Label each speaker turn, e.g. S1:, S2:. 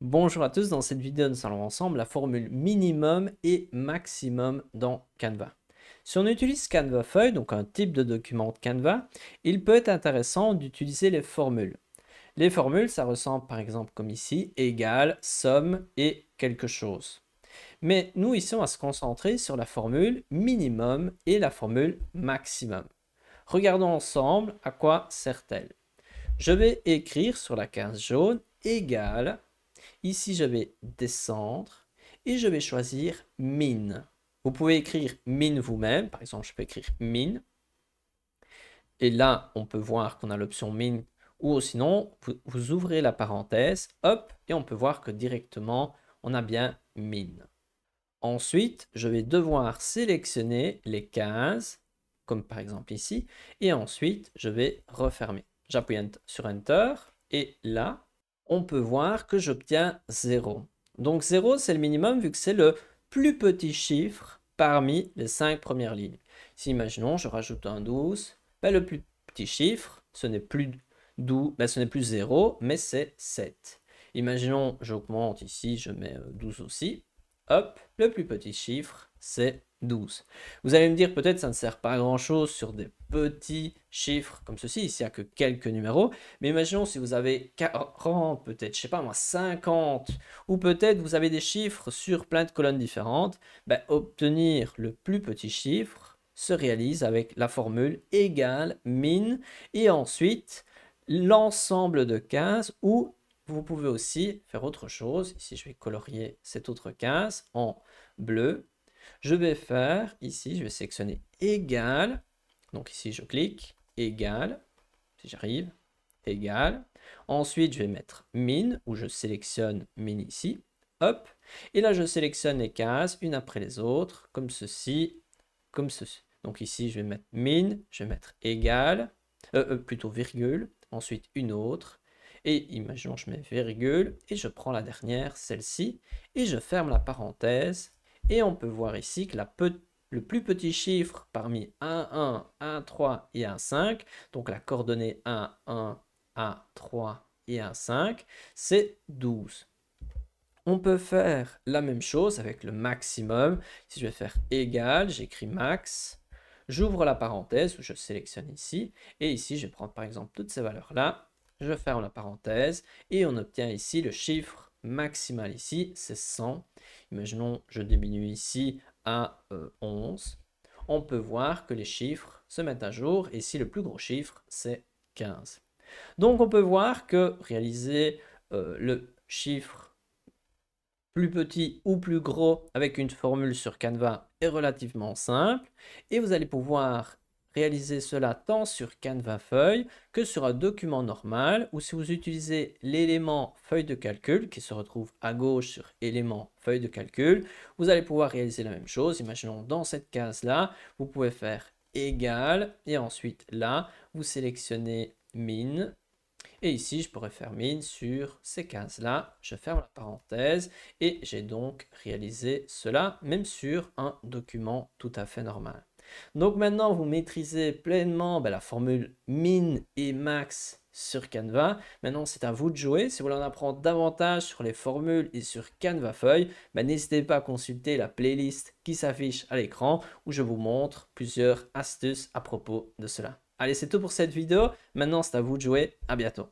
S1: Bonjour à tous, dans cette vidéo nous allons ensemble la formule minimum et maximum dans Canva. Si on utilise Canva Feuille, donc un type de document de Canva, il peut être intéressant d'utiliser les formules. Les formules, ça ressemble par exemple comme ici, égal, somme et quelque chose. Mais nous ici on va se concentrer sur la formule minimum et la formule maximum. Regardons ensemble à quoi sert-elle. Je vais écrire sur la case jaune égal. Ici, je vais descendre et je vais choisir min. Vous pouvez écrire min vous-même. Par exemple, je peux écrire min. Et là, on peut voir qu'on a l'option min. Ou sinon, vous ouvrez la parenthèse, hop, et on peut voir que directement, on a bien min. Ensuite, je vais devoir sélectionner les cases, comme par exemple ici, et ensuite, je vais refermer. J'appuie sur Enter, et là, on peut voir que j'obtiens 0. Donc 0, c'est le minimum vu que c'est le plus petit chiffre parmi les 5 premières lignes. Si imaginons, je rajoute un 12, ben le plus petit chiffre, ce n'est plus 12, ben ce n'est plus 0, mais c'est 7. Imaginons, j'augmente ici, je mets 12 aussi. Hop, le plus petit chiffre, c'est 12. Vous allez me dire, peut-être ça ne sert pas à grand-chose sur des petits chiffres comme ceci. Ici, il n'y a que quelques numéros. Mais imaginons si vous avez 40, peut-être, je ne sais pas moi, 50, ou peut-être vous avez des chiffres sur plein de colonnes différentes. Ben, obtenir le plus petit chiffre se réalise avec la formule égale min et ensuite l'ensemble de cases ou vous pouvez aussi faire autre chose. Ici, je vais colorier cette autre case en bleu. Je vais faire, ici, je vais sélectionner égal. Donc ici, je clique, égal, si j'arrive, égal. Ensuite, je vais mettre min, où je sélectionne min ici. Hop. Et là, je sélectionne les cases, une après les autres, comme ceci, comme ceci. Donc ici, je vais mettre min, je vais mettre égal, plutôt virgule, ensuite une autre. Et imaginons, je mets virgule, et je prends la dernière, celle-ci, et je ferme la parenthèse. Et on peut voir ici que le plus petit chiffre parmi 1, 1, 1, 3 et 1, 5, donc la coordonnée 1, 1, 1, 3 et 1, 5, c'est 12. On peut faire la même chose avec le maximum. Si je vais faire égal, j'écris max, j'ouvre la parenthèse, je sélectionne ici, et ici je vais prendre par exemple toutes ces valeurs-là, je ferme la parenthèse, et on obtient ici le chiffre maximal ici, c'est 100. Imaginons, je diminue ici à 11. On peut voir que les chiffres se mettent à jour, et ici le plus gros chiffre, c'est 15. Donc on peut voir que réaliser le chiffre plus petit ou plus gros avec une formule sur Canva est relativement simple et vous allez pouvoir réaliser cela tant sur Canva Feuille que sur un document normal ou si vous utilisez l'élément feuille de calcul qui se retrouve à gauche sur élément feuille de calcul, vous allez pouvoir réaliser la même chose. Imaginons dans cette case-là, vous pouvez faire égal et ensuite là, vous sélectionnez min. Et ici, je pourrais faire min sur ces cases-là. Je ferme la parenthèse et j'ai donc réalisé cela même sur un document tout à fait normal. Donc maintenant, vous maîtrisez pleinement la formule min et max sur Canva. Maintenant, c'est à vous de jouer. Si vous voulez en apprendre davantage sur les formules et sur Canva Feuille, n'hésitez pas à consulter la playlist qui s'affiche à l'écran où je vous montre plusieurs astuces à propos de cela. Allez, c'est tout pour cette vidéo. Maintenant, c'est à vous de jouer. À bientôt.